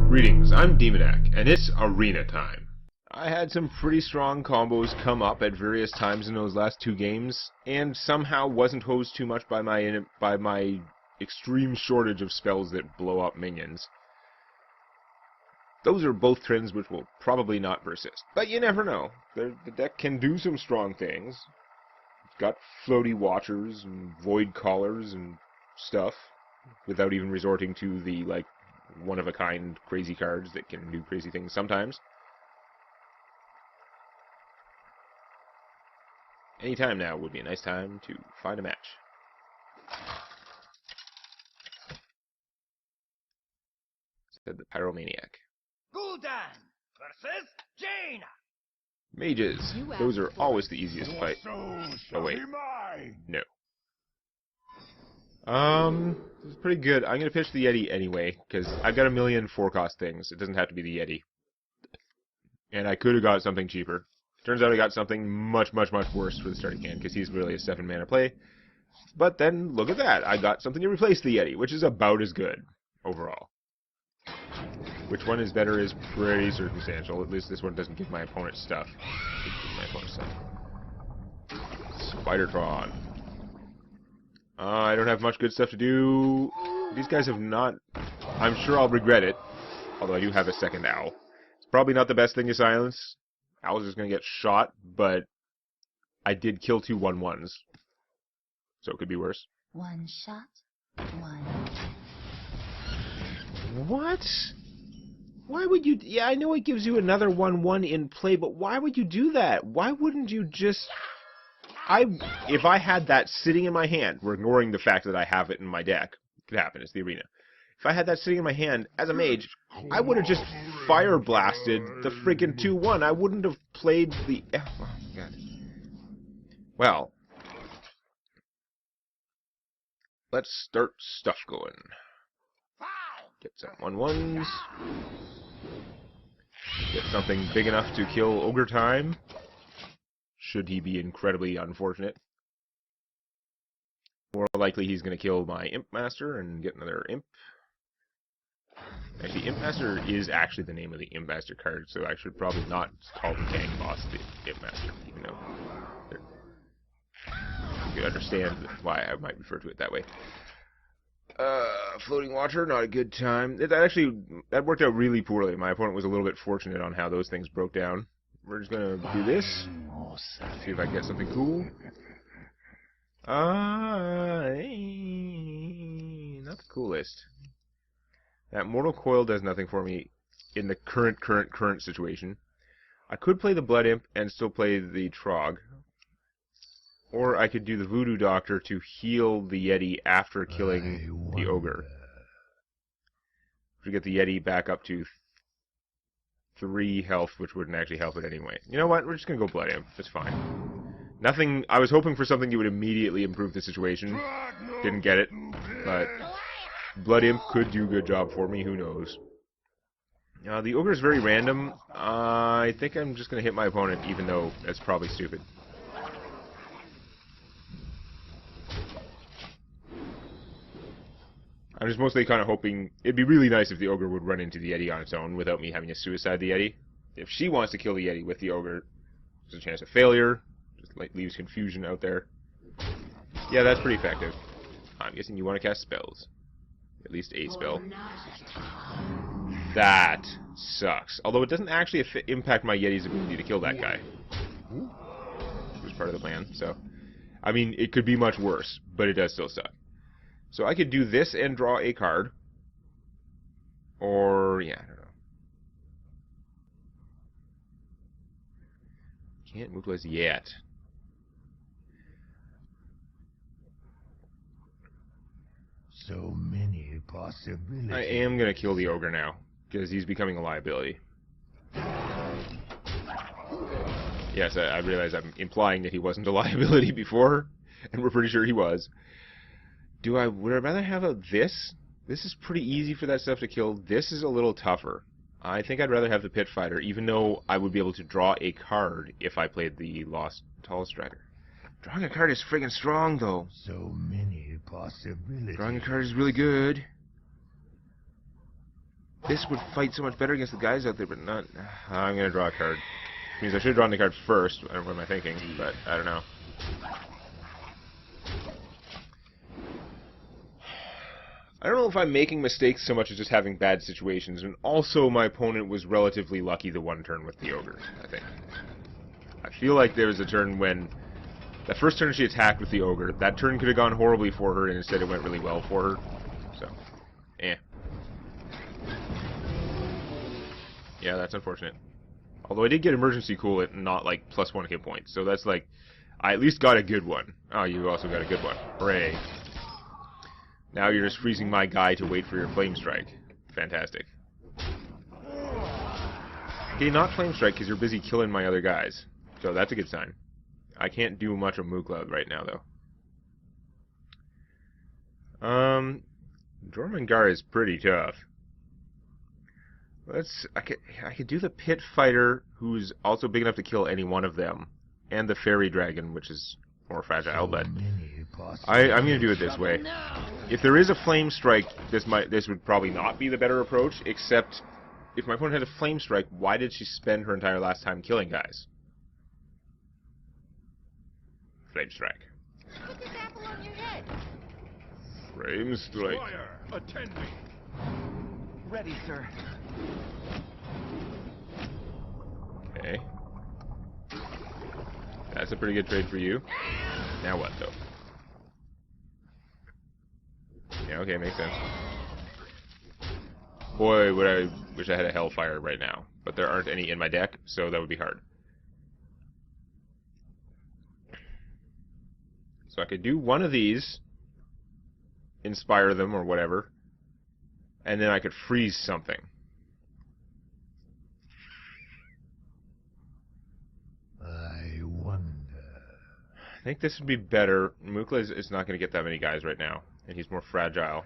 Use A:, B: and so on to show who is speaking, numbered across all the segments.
A: Greetings, I'm Demonac, and it's arena time. I had some pretty strong combos come up at various times in those last two games, and somehow wasn't hosed too much by my extreme shortage of spells that blow up minions. Those are both trends which will probably not persist, but you never know. The deck can do some strong things. It's got floaty watchers and void callers and stuff, without even resorting to the, like, one-of-a-kind crazy cards that can do crazy things sometimes. Any time now would be a nice time to find a match. Said the Pyromaniac.
B: Gul'dan versus Jaina.
A: Mages. Those are always the easiest to fight. Oh wait. No. This is pretty good. I'm gonna pitch the Yeti anyway, because I've got a million 4-cost things. It doesn't have to be the Yeti. And I could have got something cheaper. Turns out I got something much, much, much worse for the starting hand, because he's really a 7-mana play. But then, look at that. I got something to replace the Yeti, which is about as good, overall. Which one is better is pretty circumstantial. At least this one doesn't give my opponent stuff. It gives my opponent stuff. Spidertron. I don't have much good stuff to do. These guys have not... I'm sure I'll regret it. Although I do have a second owl. It's probably not the best thing to silence. Owl's just going to get shot, but I did kill 2 1/1s. So it could be worse.
C: One shot, one.
A: What? Why would you... Yeah, I know it gives you another 1/1 in play, but why would you do that? Why wouldn't you just... If I had that sitting in my hand, we're ignoring the fact that I have it in my deck. It could happen, it's the arena. If I had that sitting in my hand, as a mage, I would have just fire blasted the friggin' 2/1. I wouldn't have played the... Oh, my God. Well. Let's start stuff going. Get some 1/1s. Get something big enough to kill Ogre Time. Should he be incredibly unfortunate. More likely he's going to kill my Imp Master and get another Imp. Actually, Imp Master is actually the name of the Imp Master card, so I should probably not call the Gang Boss the Imp Master, even though you could understand why I might refer to it that way. Floating Watcher, not a good time. That worked out really poorly. My opponent was a little bit fortunate on how those things broke down. We're just gonna do this. See if I can get something cool. Not the coolest. That Mortal Coil does nothing for me in the current situation. I could play the Blood Imp and still play the Trog. Or I could do the Voodoo Doctor to heal the Yeti after killing the Ogre. To get the Yeti back up to 3 health, which wouldn't actually help it anyway. You know what? We're just gonna go Blood Imp. That's fine. Nothing... I was hoping for something that would immediately improve the situation. Didn't get it. But Blood Imp could do a good job for me. Who knows? The Ogre is very random. I think I'm just gonna hit my opponent, even though that's probably stupid. I'm just mostly kind of hoping... It'd be really nice if the Ogre would run into the Yeti on its own without me having to suicide the Yeti. If she wants to kill the Yeti with the Ogre, there's a chance of failure. Just like leaves confusion out there. Yeah, that's pretty effective. I'm guessing you want to cast spells. At least a spell. That sucks. Although it doesn't actually impact my Yeti's ability to kill that guy. Which was part of the plan, so... I mean, it could be much worse, but it does still suck. So I could do this and draw a card. Or, yeah, I don't know. Can't move less yet.
B: So many possibilities.
A: I am going to kill the Ogre now, because he's becoming a liability. Yes, I realize I'm implying that he wasn't a liability before, and we're pretty sure he was. Would I rather have this? This is pretty easy for that stuff to kill. This is a little tougher. I think I'd rather have the Pit Fighter, even though I would be able to draw a card if I played the Lost Tall Strider. Drawing a card is friggin' strong, though.
B: So many possibilities.
A: Drawing a card is really good. this would fight so much better against the guys out there, but not... I'm going to draw a card. Which means I should have drawn the card first. I don't know what am I thinking, but I don't know. I don't know if I'm making mistakes so much as just having bad situations, and also my opponent was relatively lucky the one turn with the ogre, I think. I feel like there was a turn when... The first turn she attacked with the ogre, that turn could have gone horribly for her, and instead it went really well for her. So, yeah, that's unfortunate. Although I did get emergency cool at not like +1 hit points, so that's like... I at least got a good one. Oh, you also got a good one. Hooray. Now you're just freezing my guy to wait for your Flame Strike. Fantastic. Okay, not Flame Strike because you're busy killing my other guys. So that's a good sign. I can't do much of Mooncloud right now, though. Jormungandr is pretty tough. I could do the Pit Fighter, who's also big enough to kill any one of them, and the Fairy Dragon, which is more fragile, but I'm going to do it this way. If there is a Flame Strike, this would probably not be the better approach, except if my opponent had a Flame Strike, why did she spend her entire last time killing guys? Flame Strike.
C: Put this apple on your head.
A: Flame Strike.
B: Squire, attend me.
D: Ready, sir.
A: Okay. That's a pretty good trade for you. Now what, though? Yeah, okay, makes sense. Boy, would I wish I had a Hellfire right now. But there aren't any in my deck, so that would be hard. So I could do one of these, inspire them or whatever, and then I could freeze something.
B: I wonder.
A: I think this would be better. Mooncloud is not going to get that many guys right now, and he's more fragile.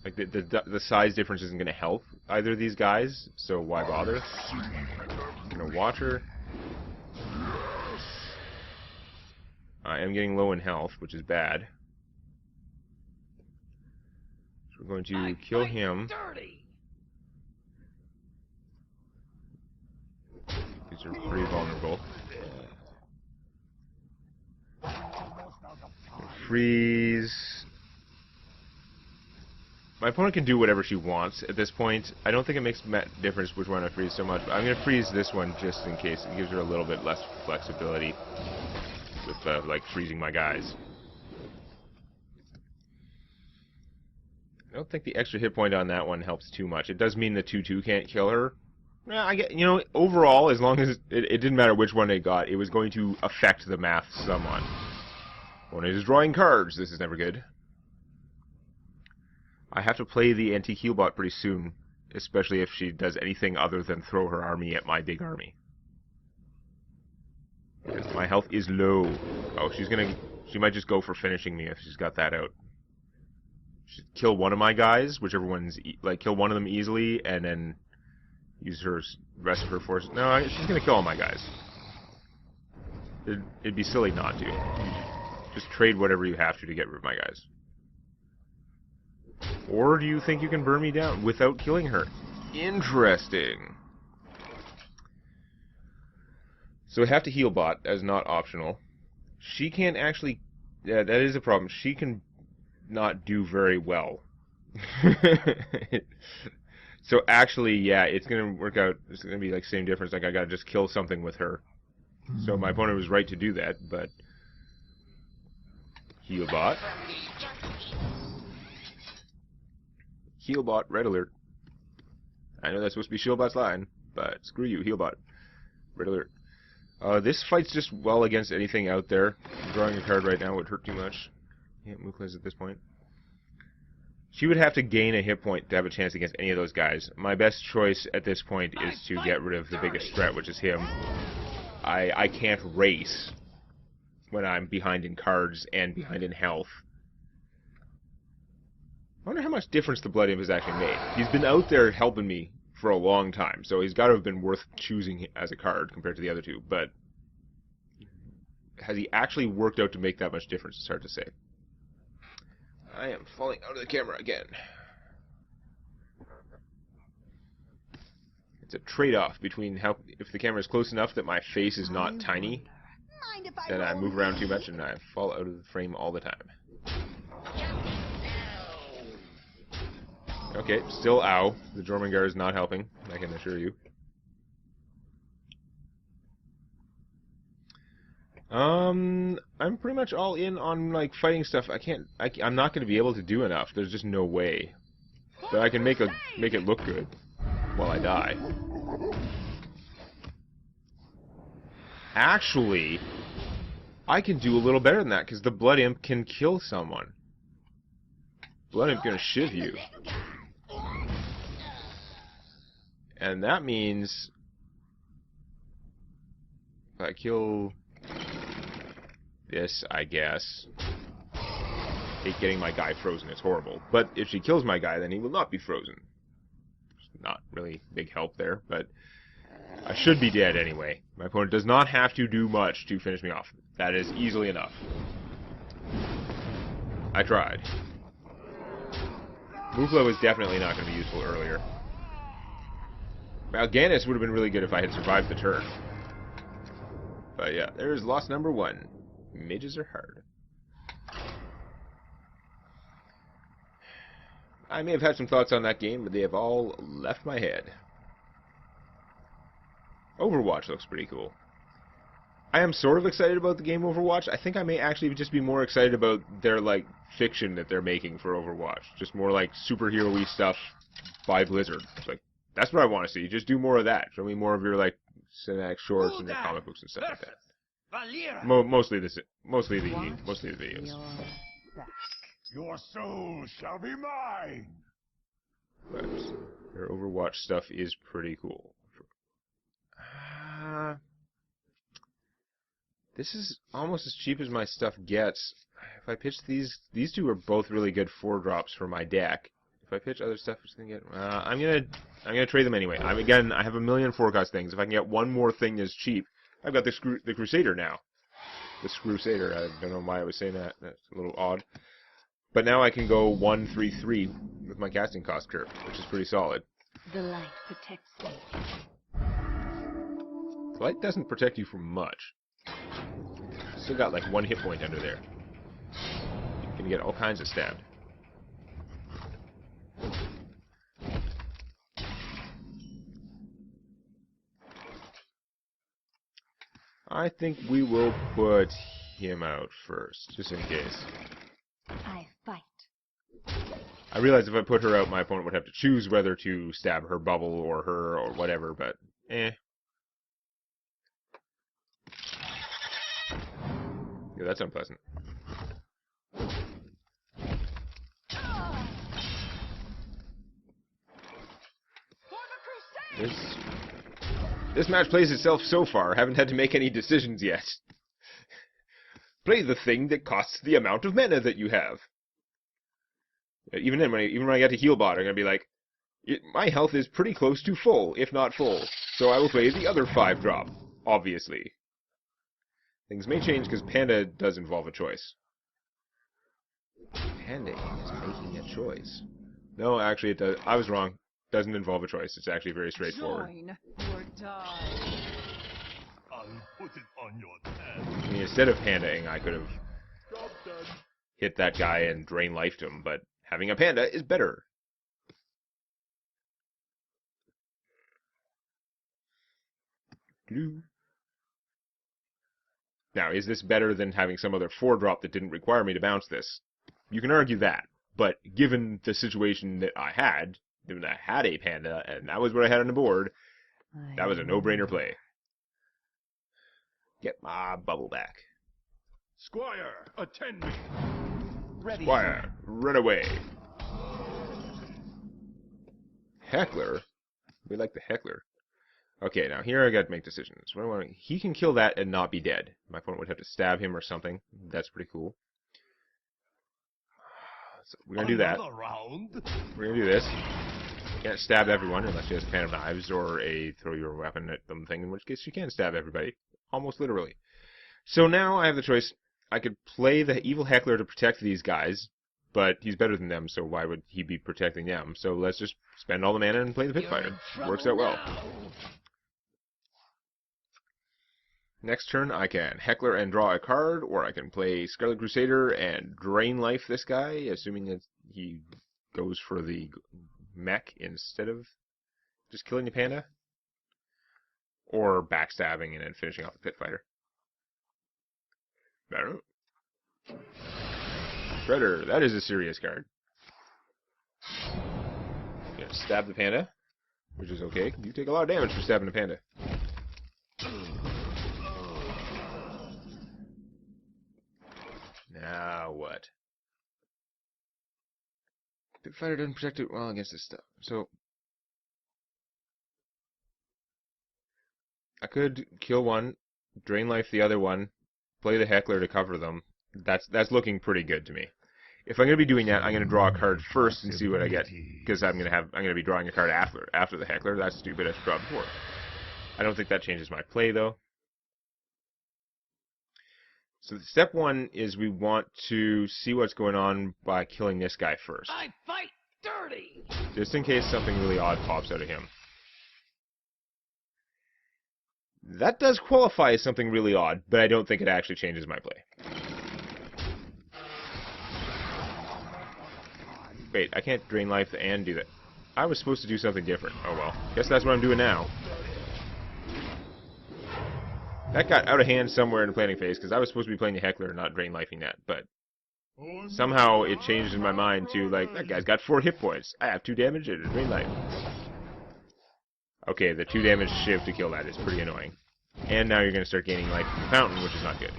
A: Like the size difference isn't going to help either of these guys, so why bother? I'm going to watch her. I am getting low in health, which is bad. So we're going to kill him. These are pretty vulnerable. Freeze. My opponent can do whatever she wants at this point. I don't think it makes a difference which one I freeze so much, but I'm going to freeze this one just in case. It gives her a little bit less flexibility with, like, freezing my guys. I don't think the extra hit point on that one helps too much. It does mean the 2/2 can't kill her. Yeah, I get, overall, as long as it didn't matter which one it got, it was going to affect the math somewhat. When it is drawing cards, this is never good. I have to play the antique healbot pretty soon, especially if she does anything other than throw her army at my big army. Because my health is low. Oh, she might just go for finishing me if she's got that out. She'd kill one of my guys, whichever one's, kill one of them easily, and then use her rest of her force. No, she's gonna kill all my guys. It'd be silly not to. Just trade whatever you have to get rid of my guys. Or do you think you can burn me down without killing her? Interesting. So we have to heal bot as not optional. She can't actually... Yeah, that is a problem. She can not do very well. So actually, yeah, it's going to work out. It's going to be like same difference. Like I got to just kill something with her. So my opponent was right to do that, but... Heal bot. Healbot, red alert. I know that's supposed to be Shieldbot's line, but screw you, Healbot. Red alert. This fight's just well against anything out there. Drawing a card right now would hurt too much. Can't move close at this point. She would have to gain a hit point to have a chance against any of those guys. My best choice at this point is to get rid of the biggest threat, which is him. I can't race when I'm behind in cards and behind in health. I wonder how much difference the Blood Imp has actually made. He's been out there helping me for a long time, so he's got to have been worth choosing as a card compared to the other two, but has he actually worked out to make that much difference? It's hard to say. I am falling out of the camera again. It's a trade-off between how, if the camera is close enough that my face is not tiny,
C: Mind if
A: then I
C: roll
A: move around too
C: these?
A: much and I fall out of the frame all the time. Okay, still ow. The Jormungandr is not helping, I can assure you. I'm pretty much all in on like fighting stuff. I'm not going to be able to do enough. There's just no way. But I can make it look good while I die. Actually, I can do a little better than that because the Blood Imp can kill someone. Blood Imp gonna shiv you. And that means if I kill this, I guess. Hate getting my guy frozen, it's horrible. But if she kills my guy, then he will not be frozen. It's not really big help there, but I should be dead anyway. My opponent does not have to do much to finish me off. That is easily enough. I tried. Muflo is definitely not going to be useful earlier. Malganis would have been really good if I had survived the turn. But yeah, there's loss number 1. Mages are hard. I may have had some thoughts on that game, but they have all left my head. Overwatch looks pretty cool. I am sort of excited about the game Overwatch. I think I may actually just be more excited about their, like, fiction that they're making for Overwatch. Just more, like, superhero-y stuff by Blizzard. It's like, that's what I want to see. Just do more of that. Show me more of your, like, cinematic shorts and your comic books and stuff like that. Mostly the videos.
B: Your soul shall be mine.
A: But their Overwatch stuff is pretty cool. This is almost as cheap as my stuff gets. If I pitch these two are both really good 4-drops for my deck. If I pitch other stuff, it's gonna get. I'm gonna trade them anyway. I have a million forecast things. If I can get one more thing that's cheap, I've got the Crusader now. The Crusader. I don't know why I was saying that. That's a little odd. But now I can go 1-3-3 with my casting cost curve, which is pretty solid.
C: The light protects me.
A: The light doesn't protect you from much. Still got like 1 hit point under there. You can get all kinds of stabbed. I think we will put him out first, just in case.
C: I fight.
A: I realize if I put her out, my opponent would have to choose whether to stab her bubble or her or whatever, but eh. Yeah, that's unpleasant. This match plays itself so far. Haven't had to make any decisions yet. Play the thing that costs the amount of mana that you have. Even then, when I get to heal bot, I'm gonna be like, my health is pretty close to full, if not full. So I will play the other 5-drop, obviously. Things may change because Panda does involve a choice. Panda is making a choice. No, actually it does. I was wrong. Doesn't involve a choice. It's actually very straightforward.
C: Join or die.
B: I'll put it on your tab.
A: I mean, instead of pandaing, I could have hit that guy and drain lifed him, but having a panda is better. Now, is this better than having some other 4-drop that didn't require me to bounce this? You can argue that, but given the situation that I had a panda, and that was what I had on the board, that was a no-brainer play. Get my bubble back.
B: Squire, attend me.
D: Ready,
A: Squire,
D: sir.
A: run away. Heckler? We like the Heckler. Okay, now here I gotta make decisions. What do I want? He can kill that and not be dead. My opponent would have to stab him or something. That's pretty cool. So we're gonna do that.
B: Another round.
A: We're gonna do this. Can't stab everyone unless she has a pan of knives or a throw your weapon at them thing, in which case she can stab everybody. Almost literally. So now I have the choice. I could play the evil Heckler to protect these guys, but he's better than them, so why would he be protecting them? So let's just spend all the mana and play the Pit Fighter. Works out well. Next turn, I can Heckler and draw a card, or I can play Scarlet Crusader and Drain Life this guy, assuming that he goes for the mech instead of just killing the panda. Or backstabbing and then finishing off the Pit Fighter. I don't know. Shredder, that is a serious card. Gonna stab the panda, which is okay. You take a lot of damage for stabbing the panda. Now what? Pit Fighter doesn't protect it well against this stuff. So I could kill one, drain life the other one, play the Heckler to cover them. That's looking pretty good to me. If I'm going to be doing that, I'm going to draw a card first and see what I get, because I'm going to be drawing a card after the Heckler. That's stupid. I should draw before. I don't think that changes my play though. So step one is we want to see what's going on by killing this guy first.
D: I fight dirty.
A: Just in case something really odd pops out of him. That does qualify as something really odd, but I don't think it actually changes my play. Wait, I can't drain life and do that. I was supposed to do something different. Oh well. Guess that's what I'm doing now. That got out of hand somewhere in the planning phase, because I was supposed to be playing the Heckler and not drain lifing that, but somehow it changed in my mind to, like, that guy's got 4 hit points. I have 2 damage and a drain life. Okay, the 2 damage shiv to kill that is pretty annoying. And now you're going to start gaining life from the fountain, which is not good.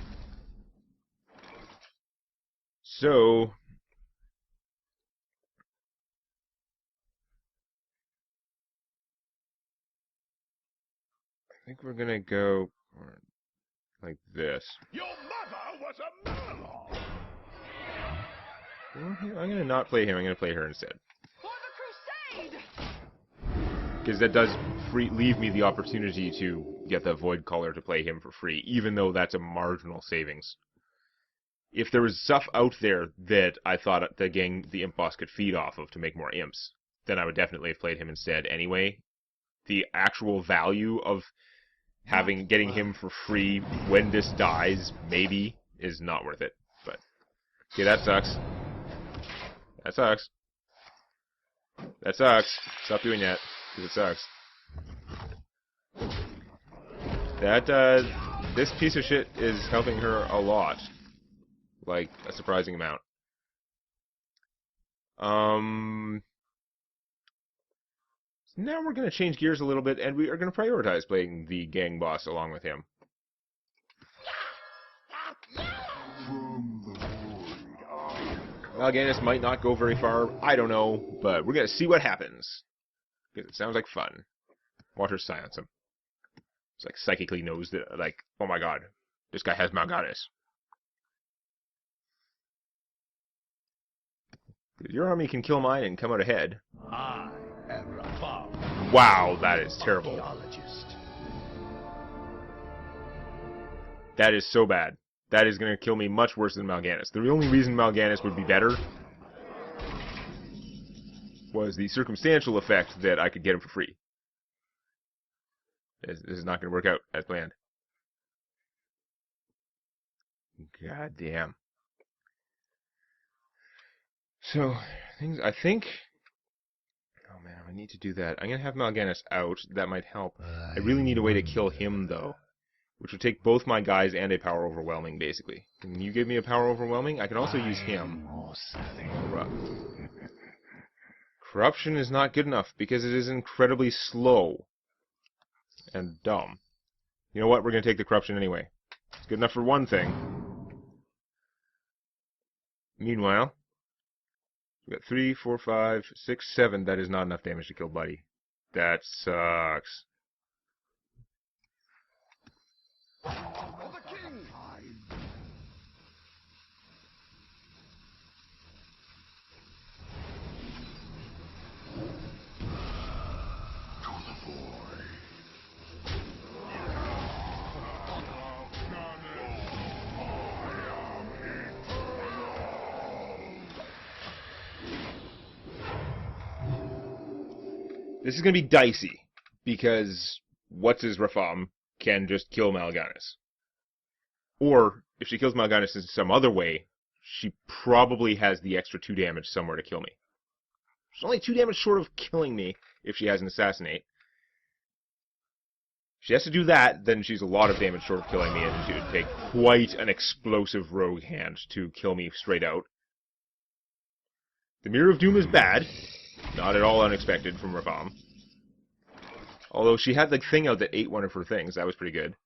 A: So I think we're going to go like this.
B: Your mother was a murderer!
A: I'm going to not play him, I'm going to play her instead.
C: For the crusade!
A: Because that does leave me the opportunity to get the Void Caller to play him for free, even though that's a marginal savings. If there was stuff out there that I thought the Imp Boss could feed off of to make more Imps, then I would definitely have played him instead anyway. The actual value of getting him for free when this dies, maybe, is not worth it. But, okay, that sucks. That sucks. That sucks. Stop doing that, because it sucks. This piece of shit is helping her a lot. Like, a surprising amount. Now we're going to change gears a little bit, and we are going to prioritize playing the gang boss along with him. Malganis might not go very far, I don't know, but we're going to see what happens. Because it sounds like fun. Watch her silence him. It's like psychically knows that, like, oh my god, this guy has Malganis. Your army can kill mine and come out ahead.
B: I am Rafal.
A: Wow, that is terrible.
B: Archaeologist.
A: That is so bad. That is going to kill me much worse than Malganis. The only reason Malganis would be better was the circumstantial effect that I could get him for free. This is not going to work out as planned. God damn. So, I think... Oh man, I need to do that. I'm going to have Malganis out. That might help. I really need a way to kill him, though. Which would take both my guys and a Power Overwhelming, basically. Can you give me a Power Overwhelming? I can also use him. Corruption is not good enough, because it is incredibly slow. And dumb. You know what? We're going to take the Corruption anyway. It's good enough for one thing. Meanwhile, we got 3, 4, 5, 6, 7. That is not enough damage to kill Buddy. That sucks.
B: For the king! To the void.
A: This is going to be dicey, because what's-his Rafam can just kill Malganis. Or, if she kills Malganis in some other way, she probably has the extra 2 damage somewhere to kill me. She's only 2 damage short of killing me if she has an Assassinate. If she has to do that, then she's a lot of damage short of killing me, and she would take quite an explosive rogue hand to kill me straight out. The Mirror of Doom is bad. Not at all unexpected from Rafam. Although she had the thing out that ate one of her things. That was pretty good.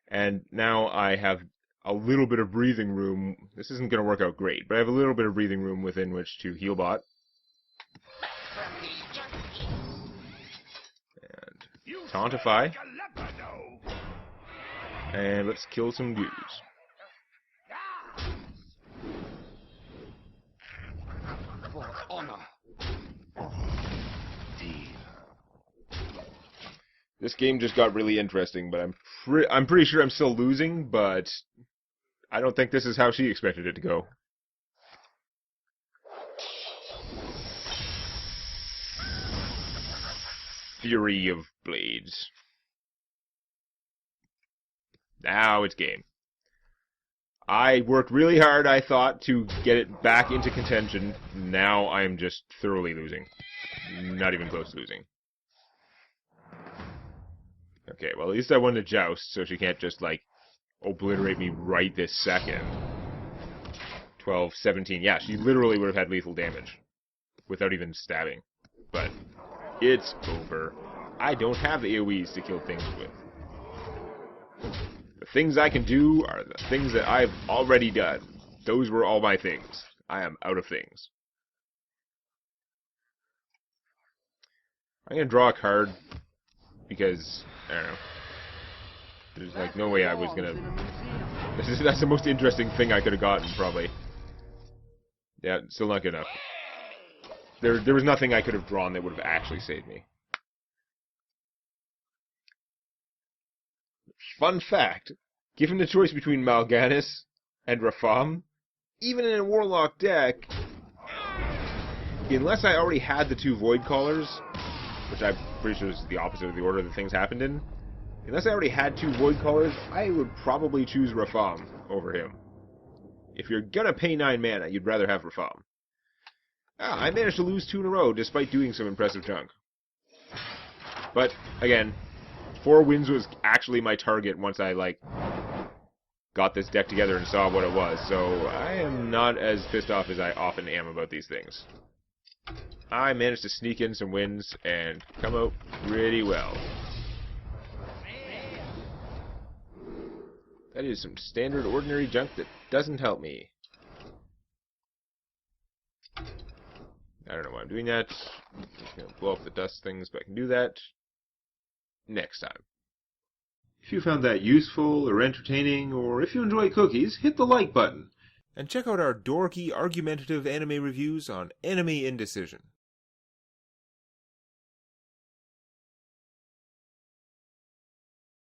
A: And now I have a little bit of breathing room. This isn't going to work out great, but I have a little bit of breathing room within which to heal bot. And tauntify. And let's kill some goos.
B: For honor.
A: This game just got really interesting, but I'm pretty sure I'm still losing, but I don't think this is how she expected it to go. Fury of Blades. Now it's game. I worked really hard, I thought, to get it back into contention. Now I'm just thoroughly losing. Not even close to losing. Okay, well, at least I won the joust, so she can't just, like, obliterate me right this second. 12, 17. Yeah, she literally would have had lethal damage without even stabbing. But it's over. I don't have AoEs to kill things with. The things I can do are the things that I've already done. Those were all my things. I am out of things. I'm going to draw a card because, I don't know, there's like no way I was going to... That's the most interesting thing I could have gotten, probably. Yeah, still not good enough. There was nothing I could have drawn that would have actually saved me. Fun fact, given the choice between Malganis and Rafam, even in a Warlock deck, unless I already had the 2 Void Callers, which I'm pretty sure is the opposite of the order that things happened in, unless I already had 2 Void Callers, I would probably choose Rafam over him. If you're gonna pay 9 mana, you'd rather have Rafam. I managed to lose 2 in a row, despite doing some impressive junk. But, again, 4 wins was actually my target once I, like, got this deck together and saw what it was, so I am not as pissed off as I often am about these things. I managed to sneak in some wins and come out pretty well. That is some standard ordinary junk that doesn't help me. I don't know why I'm doing that. I'm just going to blow up the dust things, but I can do that next time.
E: If you found that useful or entertaining, or if you enjoy cookies, hit the like button.
A: And check out our dorky, argumentative anime reviews on Anime Indecision.